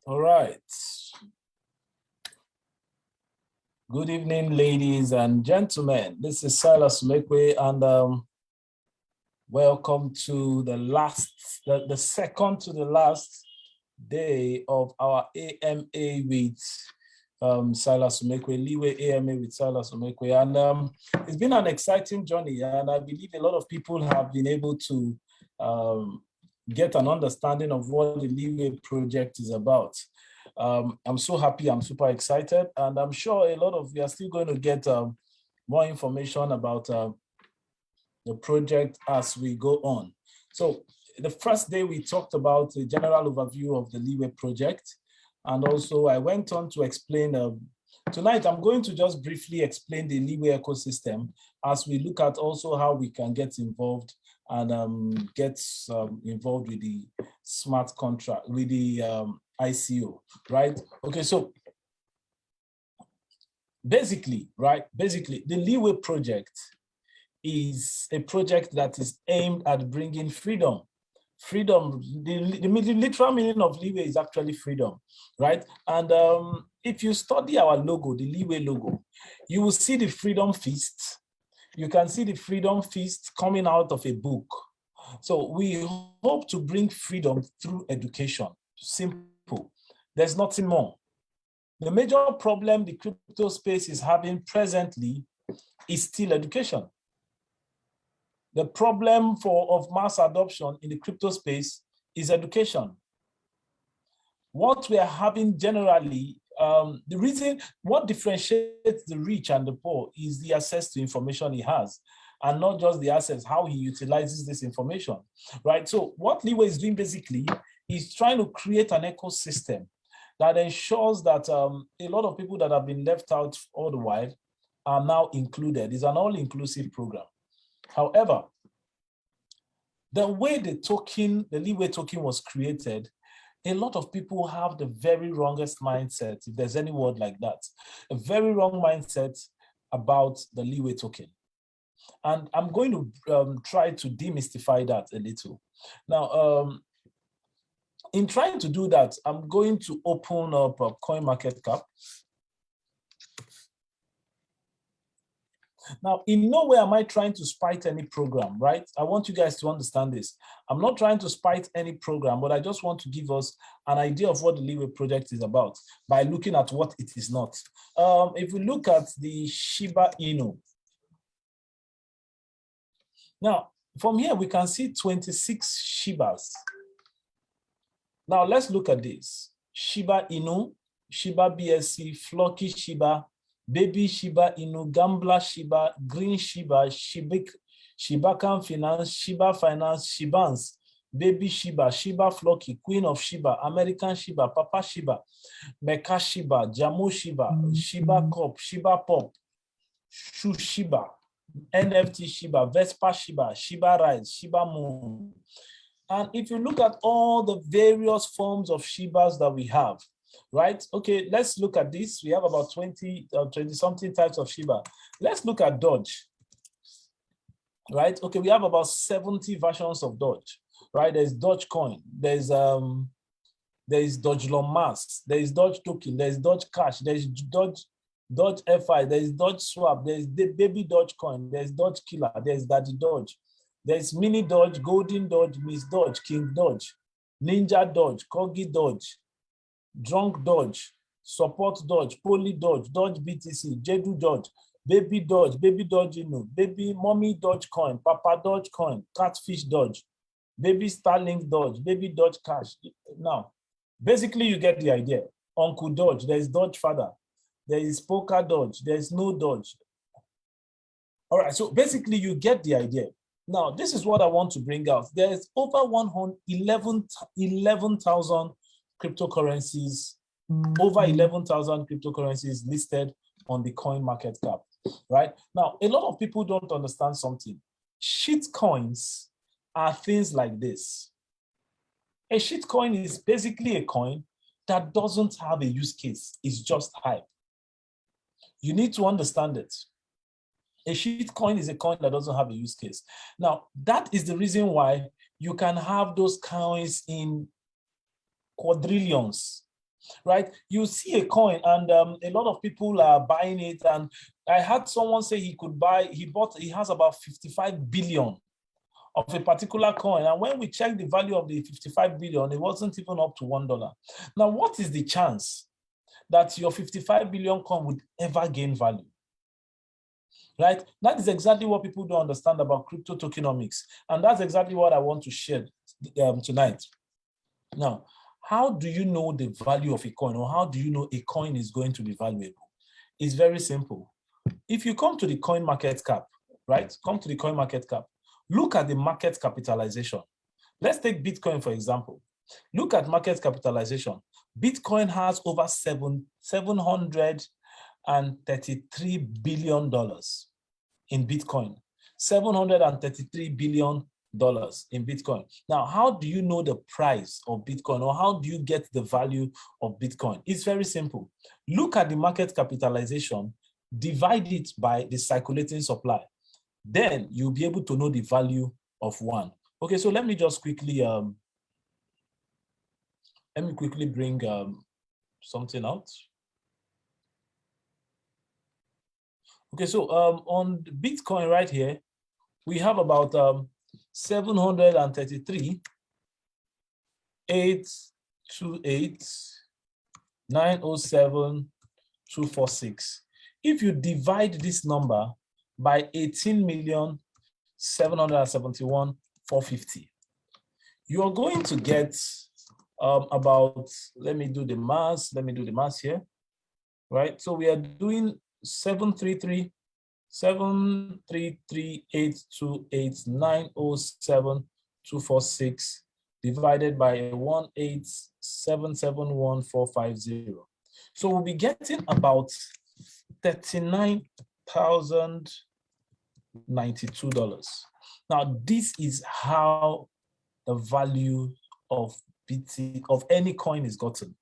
All right. Good evening, ladies and gentlemen. This is Silas Umekwe, and welcome to the second to the last day of our AMA with Silas Umekwe, Leeway AMA with Silas Umekwe. And it's been an exciting journey, and I believe a lot of people have been able to get an understanding of what the Leeway project is about. I'm so happy, I'm super excited, and I'm sure a lot of you are still going to get more information about the project as we go on. So the first day we talked about a general overview of the Leeway project, and also I went on to explain, tonight I'm going to just briefly explain the Leeway ecosystem as we look at also how we can get involved and get involved with the smart contract, with the ICO, right? Okay, so basically, the Leeway project is a project that is aimed at bringing freedom. Freedom, the literal meaning of Leeway is actually freedom, right? And if you study our logo, the Leeway logo, you will see the Freedom Feast. You can see the Freedom Feast coming out of a book. So we hope to bring freedom through education. Simple. There's nothing more. The major problem the crypto space is having presently is still education. The problem of mass adoption in the crypto space is education. What we are having generally, the reason, what differentiates the rich and the poor is the access to information he has, and not just the access, how he utilizes this information, right? So what Leeway is doing basically is trying to create an ecosystem that ensures that a lot of people that have been left out all the while are now included. It's an all-inclusive program. However, the way the Leeway token was created, a lot of people have the very wrongest mindset, if there's any word like that, a very wrong mindset about the Leeway token. And I'm going to try to demystify that a little. Now, in trying to do that, I'm going to open up a CoinMarketCap. Now, in no way am I trying to spite any program, right? I want you guys to understand this. I'm not trying to spite any program, but I just want to give us an idea of what the Leeway project is about by looking at what it is not. If we look at the Shiba Inu, now, from here, we can see 26 Shibas. Now, let's look at this. Shiba Inu, Shiba BSC, Flocky Shiba, Baby Shiba Inu, Gambler Shiba, Green Shiba, Shibakan Finance, Shiba Finance, Shibans, Baby Shiba, Shiba Flocky, Queen of Shiba, American Shiba, Papa Shiba, Mecca Shiba, Jamu Shiba, Shiba Corp, Shiba Pop, Shu Shiba, NFT Shiba, Vespa Shiba, Shiba Rise, Shiba Moon. And if you look at all the various forms of Shibas that we have, right? Okay, let's look at this. We have about 20 something types of Shiba. Let's look at Doge, right? Okay, we have about 70 versions of Doge, right? There's Dogecoin, there's Doge Mass, there's Doge Token, there's Doge Cash, there's Doge FI, there's Doge Swap, there's Baby Dogecoin, there's Doge Killer, there's Daddy Doge, there's Mini Doge, Golden Doge, Miss Doge, King Doge, Ninja Doge, Corgi Doge, Drunk Doge, Support Doge, Poly Doge, Doge BTC, Jedu Doge, Baby Doge Inu, Baby Mommy Doge Coin, Papa Doge Coin, Catfish Doge, Baby Starlink Doge, Baby Doge Cash. Now, basically you get the idea. Uncle Doge, there's Doge Father, there is Poker Doge, there's no Doge. All right, so basically you get the idea. Now, this is what I want to bring out. There's over 11,000 cryptocurrencies, over 11,000 cryptocurrencies listed on the CoinMarketCap, right? Now, a lot of people don't understand something. Shit coins are things like this. A shit coin is basically a coin that doesn't have a use case. It's just hype. You need to understand it. A shit coin is a coin that doesn't have a use case. Now, that is the reason why you can have those coins in quadrillions. right? You see a coin and a lot of people are buying it. And I had someone say he has about 55 billion of a particular coin. And when we check the value of the 55 billion, it wasn't even up to $1. Now, what is the chance that your 55 billion coin would ever gain value? Right? That is exactly what people don't understand about crypto tokenomics. And that's exactly what I want to share tonight. Now, how do you know the value of a coin, or how do you know a coin is going to be valuable? It's very simple. If you come to the coin market cap, right? Come to the coin market cap. Look at the market capitalization. Let's take Bitcoin, for example. Look at market capitalization. Bitcoin has over $733 billion in Bitcoin. $733 billion in Bitcoin. Now, how do you know the price of Bitcoin, or how do you get the value of Bitcoin? It's very simple. Look at the market capitalization, divide it by the circulating supply. Then you'll be able to know the value of one. Okay, so let me just quickly bring something out. Okay, so on Bitcoin right here, we have about 733,828,907,246. If you divide this number by 18,771,450, you are going to get about, let me do the math here, right? So we are doing 733,828,907,246 divided by 18771,450. So we'll be getting about $39,092. Now, this is how the value of any coin is gotten.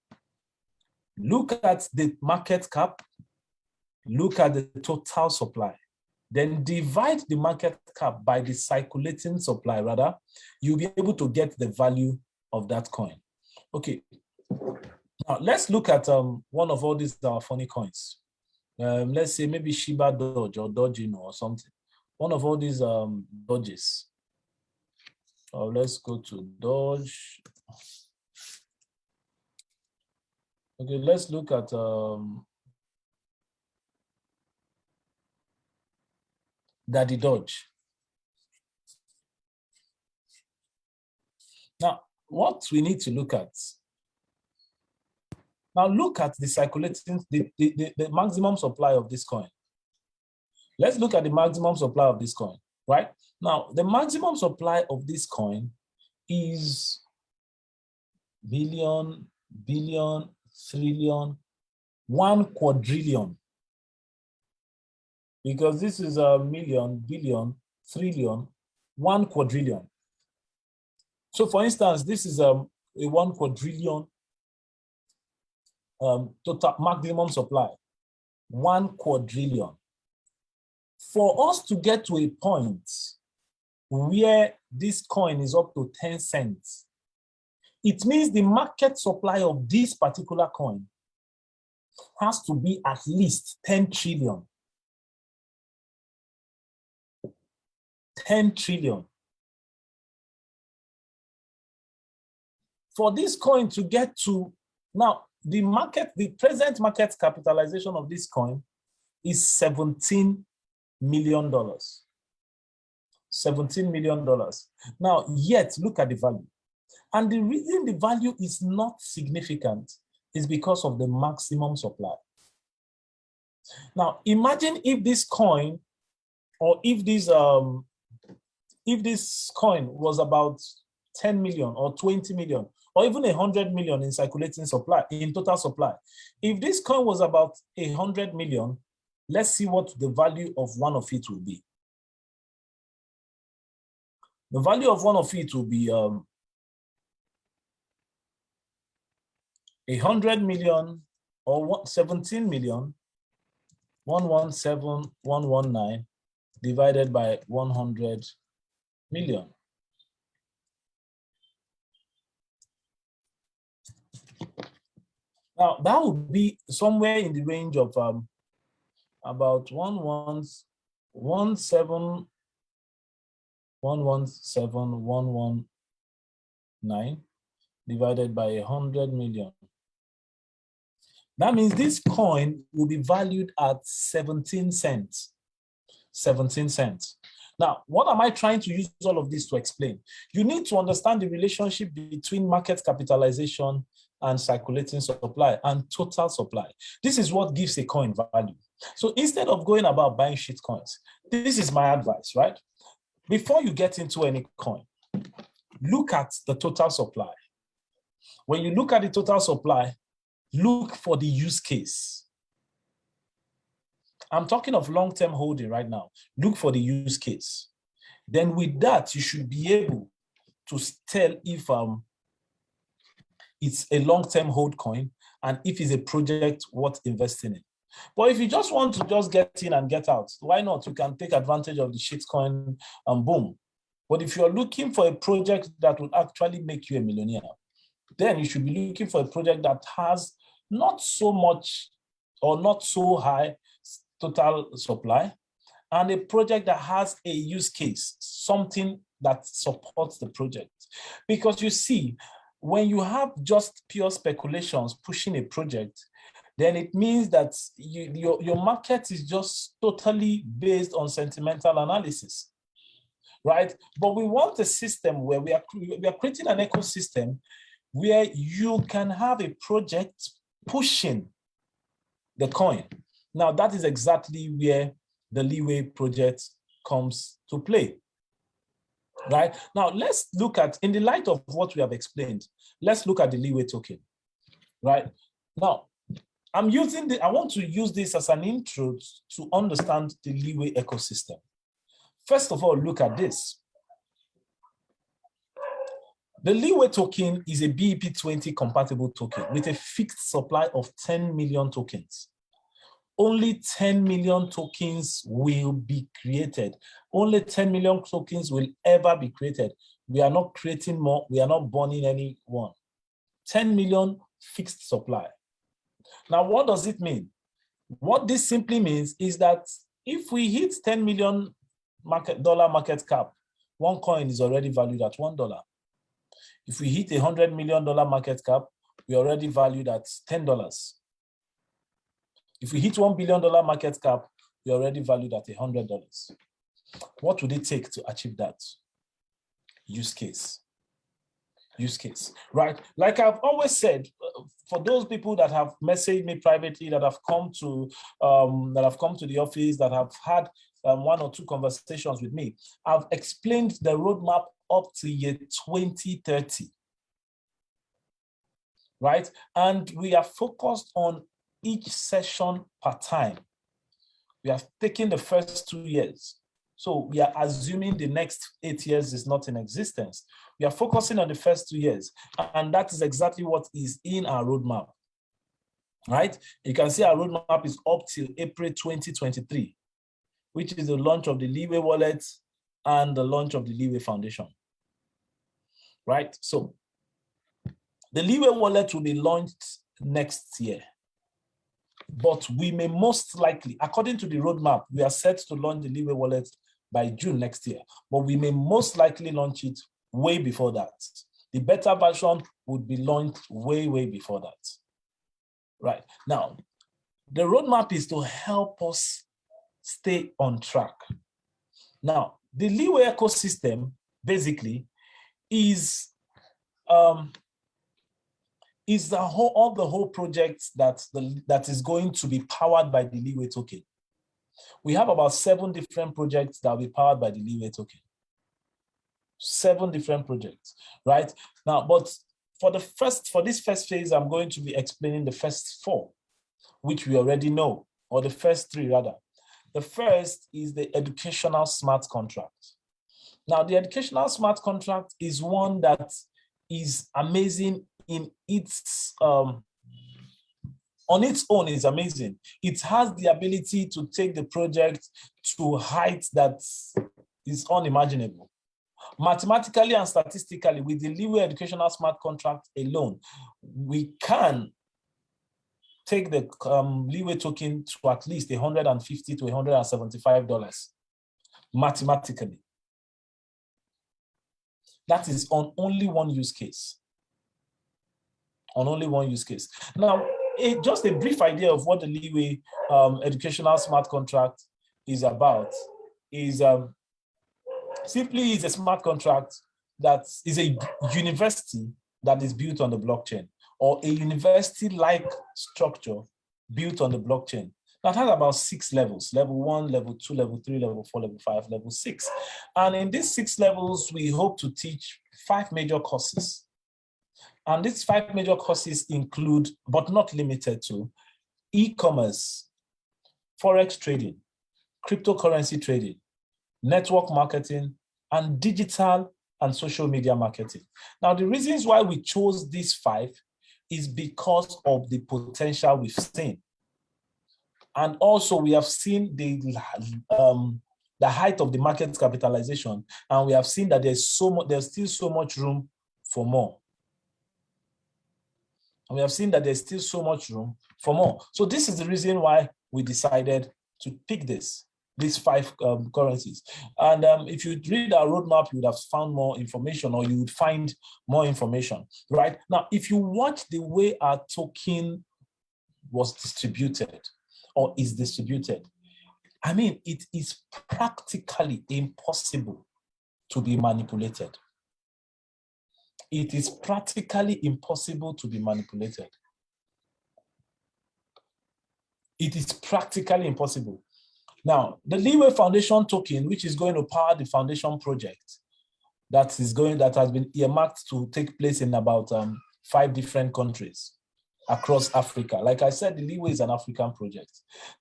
Look at the market cap, look at the total supply, then divide the market cap by the circulating supply, rather, you'll be able to get the value of that coin. Okay, now let's look at one of all these funny coins. Let's say maybe Shiba Doge or Dojino or something. One of all these Doges. Let's go to Doge. Okay, let's look at Daddy Doge. Now, what we need to look at. Now look at the circulating, the maximum supply of this coin. Let's look at the maximum supply of this coin, right? Now, the maximum supply of this coin is billion, billion, trillion, 1 quadrillion. Because this is a million, billion, trillion, 1 quadrillion. So for instance, this is a 1 quadrillion total maximum supply, 1 quadrillion. For us to get to a point where this coin is up to 10 cents, it means the market supply of this particular coin has to be at least 10 trillion. 10 trillion. For this coin to get to, now the present market capitalization of this coin is $17 million. $17 million. Now, yet look at the value. And the reason the value is not significant is because of the maximum supply. Now, imagine if this coin, or if this coin was about 10 million or 20 million, or even 100 million in circulating supply, in total supply. If this coin was about 100 million, let's see what the value of one of it will be. The value of one of it will be 100 million or 17 million, 117,119 divided by 100 million. Now, that would be somewhere in the range of about 117,119 divided by 100 million. That means this coin will be valued at 17 cents. 17 cents. Now, what am I trying to use all of this to explain? You need to understand the relationship between market capitalization and circulating supply and total supply. This is what gives a coin value. So instead of going about buying shit coins, this is my advice, right? Before you get into any coin, look at the total supply. When you look at the total supply, look for the use case. I'm talking of long-term holding right now. Look for the use case. Then with that, you should be able to tell if it's a long-term hold coin and if it's a project worth investing in. But if you just want to just get in and get out, why not? You can take advantage of the shitcoin and boom. But if you're looking for a project that will actually make you a millionaire, then you should be looking for a project that has not so much or not so high total supply, and a project that has a use case, something that supports the project. Because you see, when you have just pure speculations pushing a project, then it means that your market is just totally based on sentimental analysis, right? But we want a system where we are creating an ecosystem where you can have a project pushing the coin. Now, that is exactly where the Leeway project comes to play, right? Now, let's look at, in the light of what we have explained, let's look at the Leeway token, right? Now, I want to use this as an intro to understand the Leeway ecosystem. First of all, look at this. The Leeway token is a BEP20 compatible token with a fixed supply of 10 million tokens. Only 10 million tokens will be created. Only 10 million tokens will ever be created. We are not creating more. We are not burning any one. 10 million fixed supply. Now, what does it mean? What this simply means is that if we hit $10 million market cap, one coin is already valued at $1. If we hit $100 million market cap, we're already valued at $10. If we hit $1 billion market cap, we're already valued at $100. What would it take to achieve that? Use case. Use case, right? Like I've always said, for those people that have messaged me privately, that have come to the office, that have had one or two conversations with me, I've explained the roadmap up to year 2030, right? And we are focused on each session per time. We have taken the first 2 years. So we are assuming the next 8 years is not in existence. We are focusing on the first 2 years. And that is exactly what is in our roadmap, right? You can see our roadmap is up till April 2023, which is the launch of the Leeway wallet and the launch of the Leeway Foundation, right? So the Leeway wallet will be launched next year. But we may most likely, according to the roadmap, we are set to launch the Leeway wallet by June next year, but we may most likely launch it way before that. The beta version would be launched way, way before that. Right. Now, the roadmap is to help us stay on track. Now, the Leeway ecosystem basically is the whole project that is going to be powered by the Leeway token. We have about 7 different projects that will be powered by the Leeway token. 7 different projects, right? Now, but for this first phase, I'm going to be explaining the first 4, which we already know, or the first 3 rather. The first is the educational smart contract. Now, the educational smart contract is one that is amazing in its on its own. Is amazing. It has the ability to take the project to heights that is unimaginable. Mathematically and statistically, with the Leeway educational smart contract alone, we can take the Leeway token to at least $150 to $175 mathematically. That is on only one use case. On only one use case. Now, just a brief idea of what the Leeway educational smart contract is about is simply is a smart contract that is a university that is built on the blockchain, or a university-like structure built on the blockchain that has about 6 levels: level 1, level 2, level 3, level 4, level 5, level 6. And in these 6 levels, we hope to teach 5 major courses. And these 5 major courses include, but not limited to, e-commerce, forex trading, cryptocurrency trading, network marketing, and digital and social media marketing. Now, the reasons why we chose these 5 is because of the potential we've seen. And also, we have seen the height of the market capitalization, and we have seen that there's still so much room for more. And we have seen that there's still so much room for more. So this is the reason why we decided to pick these 5 currencies. And if you read our roadmap, you would have found more information, or you would find more information, right? Now, if you watch the way our token was distributed or is distributed, I mean, it is practically impossible to be manipulated. It is practically impossible to be manipulated. It is practically impossible. Now, the Leeway Foundation token, which is going to power the foundation project that has been earmarked to take place in about 5 different countries across Africa. Like I said, the Leeway is an African project.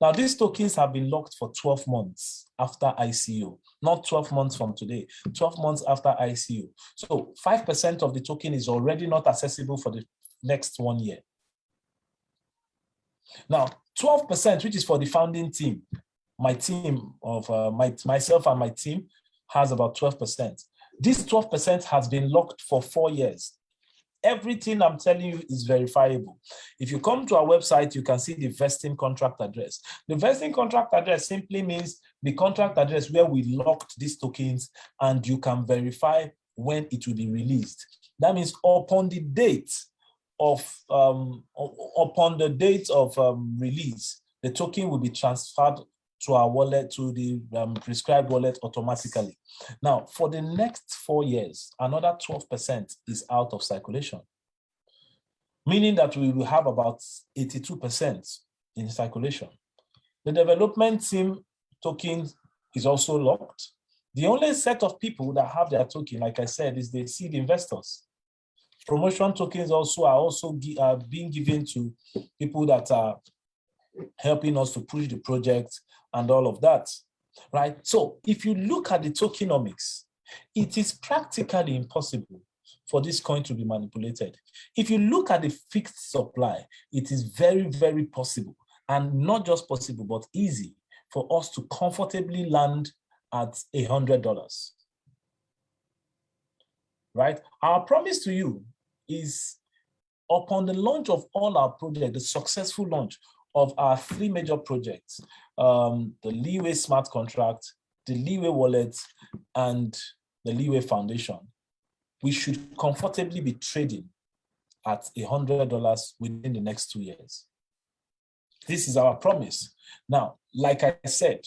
Now, these tokens have been locked for 12 months after ICO, not 12 months from today, 12 months after ICO. So 5% of the token is already not accessible for the next 1 year. Now, 12%, which is for the founding team, my team of myself and my team has about 12%. This 12% has been locked for 4 years. Everything I'm telling you is verifiable. If you come to our website, you can see the vesting contract address. The vesting contract address simply means the contract address where we locked these tokens, and you can verify when it will be released. That means upon the date of release, the token will be transferred to our wallet, to the prescribed wallet automatically. Now, for the next 4 years, another 12% is out of circulation, meaning that we will have about 82% in circulation. The development team token is also locked. The only set of people that have their token, like I said, is the seed investors. Promotion tokens are being given to people that are helping us to push the project and all of that, right? So if you look at the tokenomics, it is practically impossible for this coin to be manipulated. If you look at the fixed supply, it is very, very possible, and not just possible, but easy for us to comfortably land at $100, right? Our promise to you is, upon the launch of all our projects, the successful launch of our 3 major projects, the Leeway Smart Contract, the Leeway Wallet, and the Leeway Foundation, we should comfortably be trading at $100 within the next 2 years. This is our promise. Now, like I said,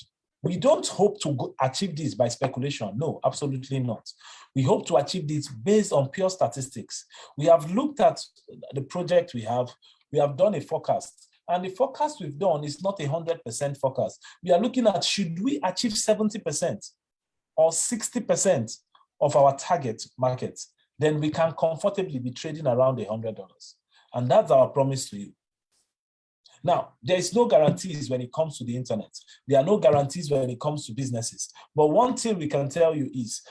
we don't hope to achieve this by speculation. No, absolutely not. We hope to achieve this based on pure statistics. We have looked at the project we have done a forecast. And the forecast we've done is not 100% forecast. We are looking at, should we achieve 70% or 60% of our target market, then we can comfortably be trading around $100. And that's our promise to you. Now, there is no guarantees when it comes to the internet. There are no guarantees when it comes to businesses. But one thing we can tell you is,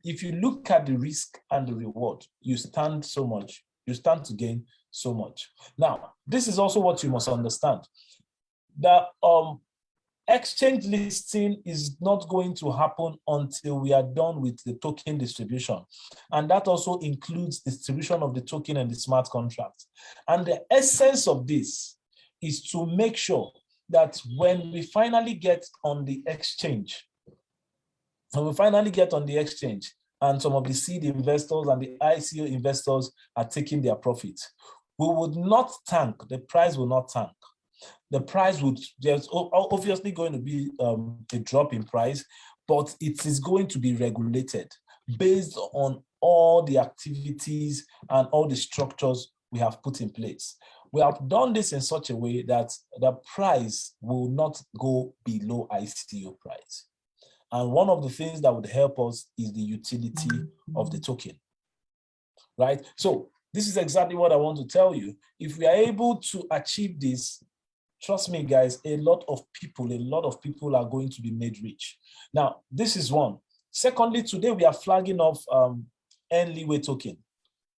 if you look at the risk and the reward, you stand to gain so much. Now, this is also what you must understand. The exchange listing is not going to happen until we are done with the token distribution. And that also includes distribution of the token and the smart contract. And the essence of this is to make sure that when we finally get on the exchange, and some of the seed investors and the ICO investors are taking their profit, we would not tank. The price will not tank. The price would, there's obviously going to be a drop in price, but it is going to be regulated based on all the activities and all the structures we have put in place. We have done this in such a way that the price will not go below ICO price. And one of the things that would help us is the utility of the token, right? So this is exactly what I want to tell you. If we are able to achieve this, trust me, guys, a lot of people are going to be made rich. Now, this is one. Secondly, today we are flagging off Leeway token.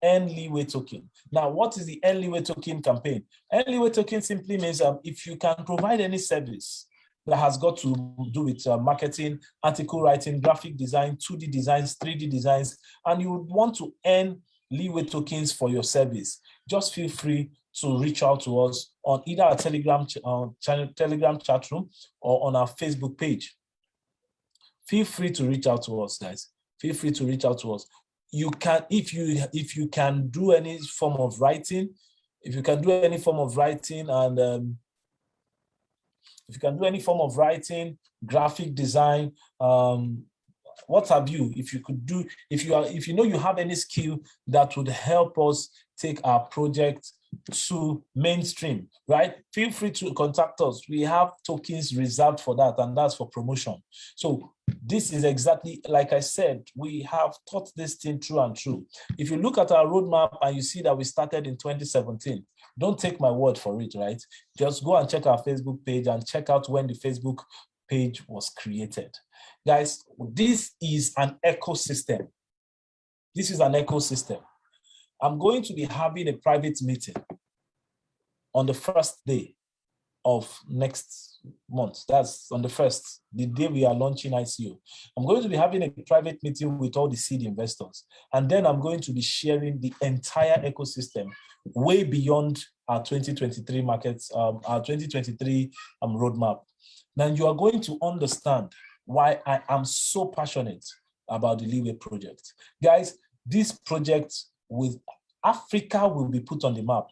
Leeway token. Now, what is the Leeway token campaign? Leeway token simply means if you can provide any service that has got to do with marketing, article writing, graphic design, 2D designs, 3D designs, and you would want to earn Leeway tokens for your service, just feel free to reach out to us on either our Telegram chat room or on our Facebook page. Feel free to reach out to us, guys. Feel free to reach out to us. You can, if you can do any form of writing, and if you can do any form of writing, graphic design, what have you, if you know you have any skill that would help us take our project to mainstream, right? Feel free to contact us. We have tokens reserved for that, and that's for promotion. So this is exactly, like I said, we have thought this thing through and through. If you look at our roadmap and you see that we started in 2017, don't take my word for it, right? Just go and check our Facebook page and check out when the Facebook page was created. Guys, this is an ecosystem. This is an ecosystem. I'm going to be having a private meeting on the first day of next month. That's on the first, the day we are launching ICO. I'm going to be having a private meeting with all the seed investors. And then I'm going to be sharing the entire ecosystem way beyond our 2023 markets, our 2023 roadmap. Then you are going to understand why I am so passionate about the Leeway project. Guys, this project with Africa will be put on the map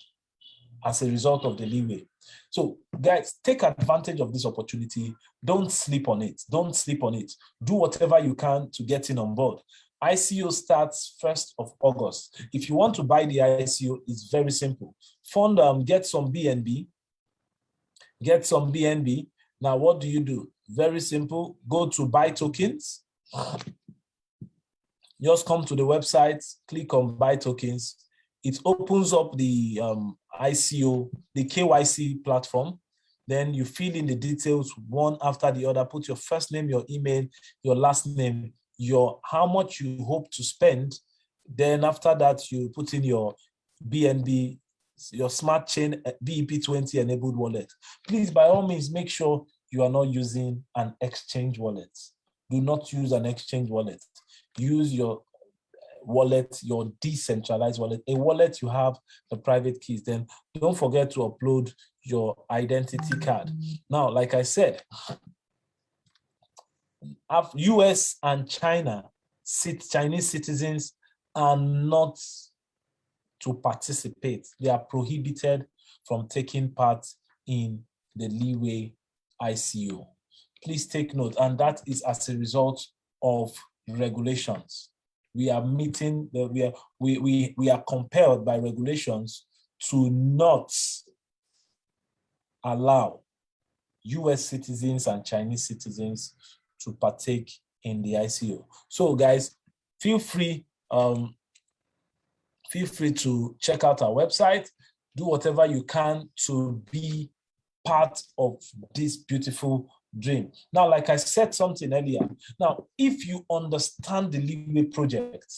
as a result of the Leeway. So guys, take advantage of this opportunity. Don't sleep on it. Don't sleep on it. Do whatever you can to get in on board. ICO starts 1st of August. If you want to buy the ICO, it's very simple. Get some BNB. Get some BNB. Now, what do? Very simple. Go to buy tokens. Just come to the website, click on buy tokens. It opens up the ICO, the KYC platform. Then you fill in the details one after the other. Put your first name, your email, your last name, how much you hope to spend. Then after that, you put in your BNB, your smart chain BEP20 enabled wallet. Please, by all means, make sure you are not using an exchange wallet. Do not use an exchange wallet. Use your wallet, your decentralized wallet, a wallet you have the private keys. Then don't forget to upload your identity card. Now, like I said, US and Chinese citizens are not to participate. They are prohibited from taking part in the Leeway ICO. Please take note, and that is as a result of regulations. We are meeting, we are compelled by regulations to not allow US citizens and Chinese citizens to partake in the ICO. So guys, feel free to check out our website, do whatever you can to be part of this beautiful dream. Now, like I said something earlier, now, if you understand the Leeway project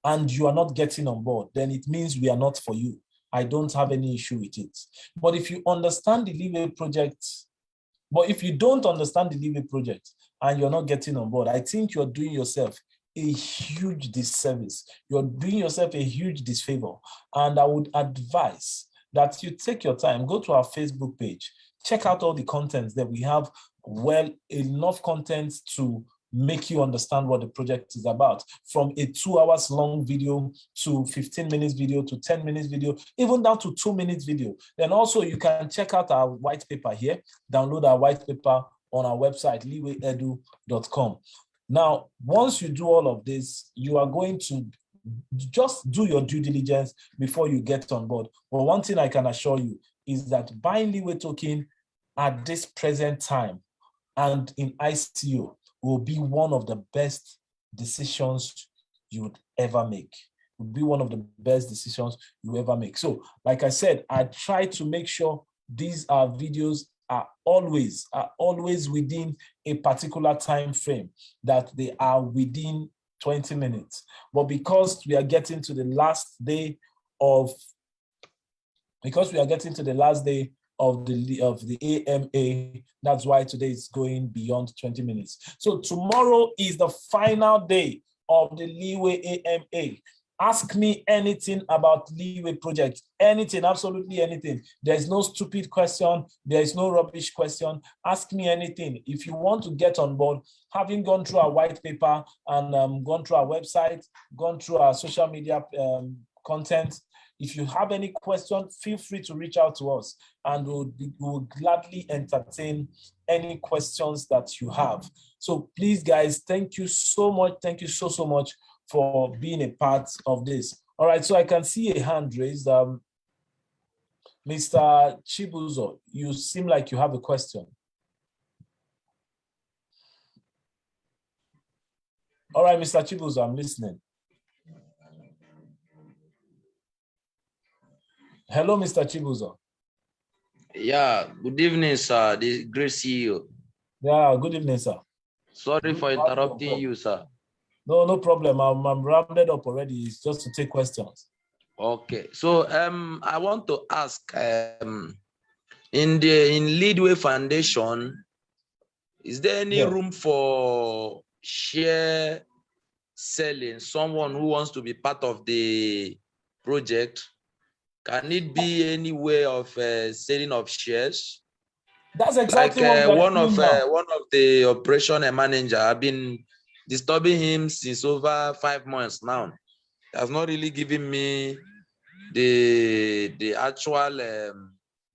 and you are not getting on board, then it means we are not for you. I don't have any issue with it. But if you understand the Leeway project, but if you don't understand the Leeway project and you're not getting on board, I think you're doing yourself a huge disservice. You're doing yourself a huge disfavor. And I would advise that you take your time, go to our Facebook page, check out all the contents that we have, enough content to make you understand what the project is about, from a 2 hours long video to 15 minutes video to 10 minutes video, even down to 2 minutes video. Then also you can check out our white paper here, download our white paper on our website, leewayedu.com. Now, once you do all of this, you are going to just do your due diligence before you get on board. But one thing I can assure you is that buying Leeway token at this present time and in ICO will be one of the best decisions you would ever make. Will be one of the best decisions you ever make. So, like I said, I try to make sure these videos are always within a particular time frame, that they are within 20 minutes. But because we are getting to the last day of the AMA, that's why today is going beyond 20 minutes. So tomorrow is the final day of the Leeway AMA. Ask me anything about Leeway project, anything, absolutely anything. There's no stupid question. There is no rubbish question. Ask me anything. If you want to get on board, having gone through our white paper and gone through our website, gone through our social media content, if you have any question, feel free to reach out to us, and we'll gladly entertain any questions that you have. So please, guys, thank you so much. Thank you so much for being a part of this. All right, so I can see a hand raised. Mr. Chibuzo, you seem like you have a question. All right, Mr. Chibuzo, I'm listening. Hello, Mr. Chibuzo. Yeah, good evening, sir. The great CEO. Yeah, good evening, sir. Sorry for interrupting you, sir. No problem. I'm rounded up already. It's just to take questions. Okay, so I want to ask, in Leeway Foundation, is there any room for share selling? Someone who wants to be part of the project, can it be any way of selling of shares? That's exactly like what one of the operation manager. I've been disturbing him since over 5 months now. He has not really given me the actual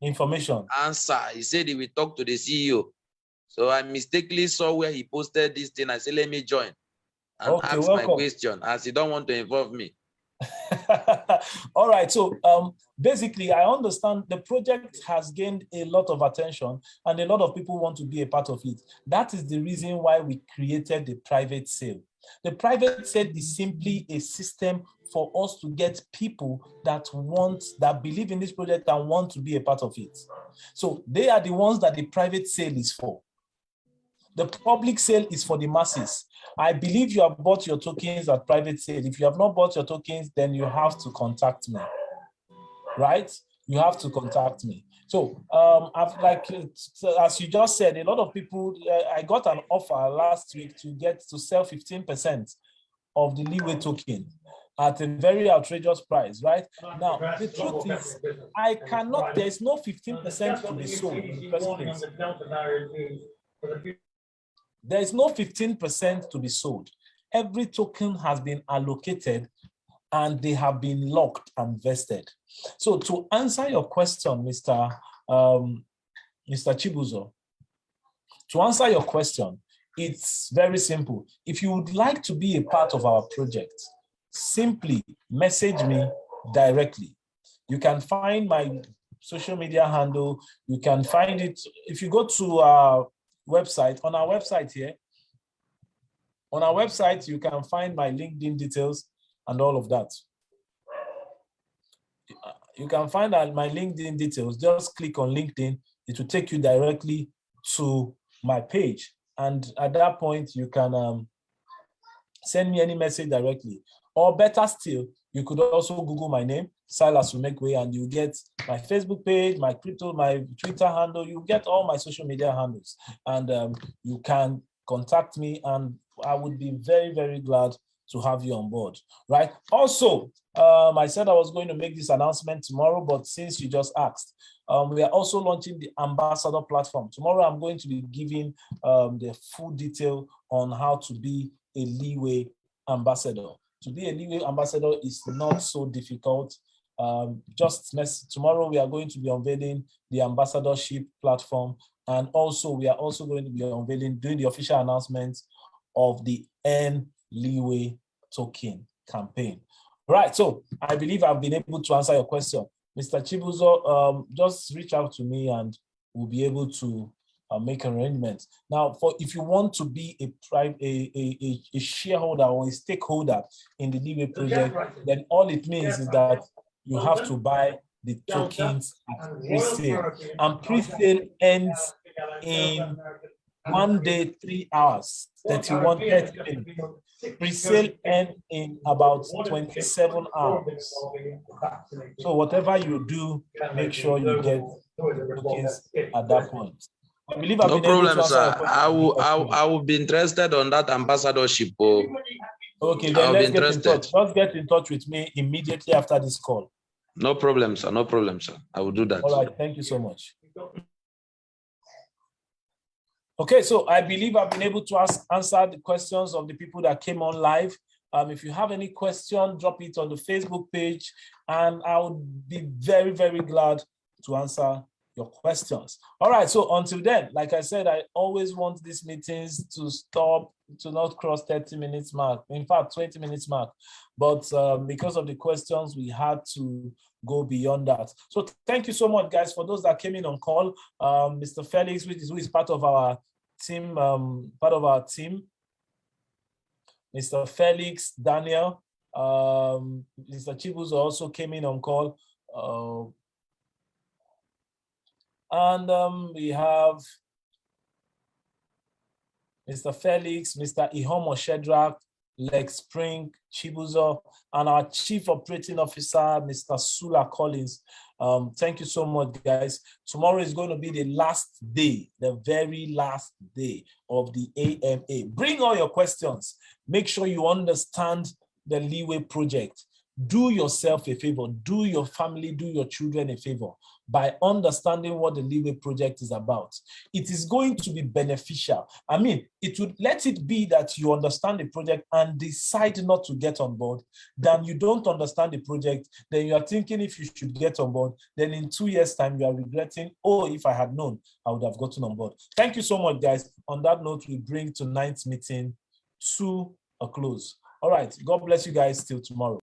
information answer. He said he will talk to the CEO. So I mistakenly saw where he posted this thing. I said, let me join and ask my question, as he don't want to involve me. All right, so basically I understand the project has gained a lot of attention and a lot of people want to be a part of it. That is the reason why we created the private sale. The private sale is simply a system for us to get people that believe in this project and want to be a part of it. So they are the ones that the private sale is for. The public sale is for the masses. I believe you have bought your tokens at private sale. If you have not bought your tokens, then you have to contact me, right? You have to contact me. So as you just said, a lot of people, I got an offer last week to sell 15% of the Leeway token at a very outrageous price, right? Now, the truth is, there's no 15% to be sold in the first place. There is no 15% to be sold. Every token has been allocated and they have been locked and vested. So to answer your question, Mr. Chibuzo, to answer your question, it's very simple. If you would like to be a part of our project, simply message me directly. You can find my social media handle. You can find it if you go to our website. On our website here, on our website, you can find my LinkedIn details and all of that. You can find out my LinkedIn details. Just click on LinkedIn. It will take you directly to my page. And at that point, you can send me any message directly. Or better still, you could also Google my name, Silas Umekwe, and you get my Facebook page, my crypto, my Twitter handle. You get all my social media handles. And you can contact me, and I would be very, very glad to have you on board, right? Also, I said I was going to make this announcement tomorrow, but since you just asked, we are also launching the ambassador platform. Tomorrow, I'm going to be giving the full detail on how to be a Leeway ambassador. To be a Leeway ambassador is not so difficult. Tomorrow, we are going to be unveiling the ambassadorship platform, and also we are also going to be doing the official announcement of the Leeway token campaign. Right, so I believe I've been able to answer your question. Mr. Chibuzo, just reach out to me and we'll be able to make arrangements. Now, if you want to be a shareholder or a stakeholder in the Leeway project, then all it means is that you have to buy the tokens at pre-sale. And pre-sale ends in 1 day, 3 hours, 30 minutes. Pre-sale ends in about 27 hours. So whatever you do, make sure you get tokens at that point. I believe I've no been problem, able to sir. I will be interested on that ambassadorship. Okay, then let's get in touch. Just get in touch with me immediately after this call. No problem, sir. No problem, sir. I will do that. All right. Thank you so much. Okay, so I believe I've been able to answer the questions of the people that came on live. If you have any question, drop it on the Facebook page, and I would be very, very glad to answer your questions. All right, so until then, like I said, I always want these meetings to not cross 30 minutes mark. In fact, 20 minutes mark. But because of the questions, we had to go beyond that. So thank you so much, guys, for those that came in on call. Mr. Felix, who is part of our team, Mr. Felix, Daniel, Mr. Chibuzo also came in on call. And we have Mr. Felix, Mr. Ihomo Shedrack, Lex Spring, Chibuzo, and our Chief Operating Officer, Mr. Sula Collins. Thank you so much, guys. Tomorrow is going to be the last day, the very last day of the AMA. Bring all your questions. Make sure you understand the Leeway project. Do yourself a favor, do your family, do your children a favor by understanding what the Leeway project is about. It is going to be beneficial. I mean, let it be that you understand the project and decide not to get on board, than you don't understand the project, then you are thinking if you should get on board, then in 2 years' time, you are regretting, oh, if I had known, I would have gotten on board. Thank you so much, guys. On that note, we bring tonight's meeting to a close. All right, God bless you guys till tomorrow.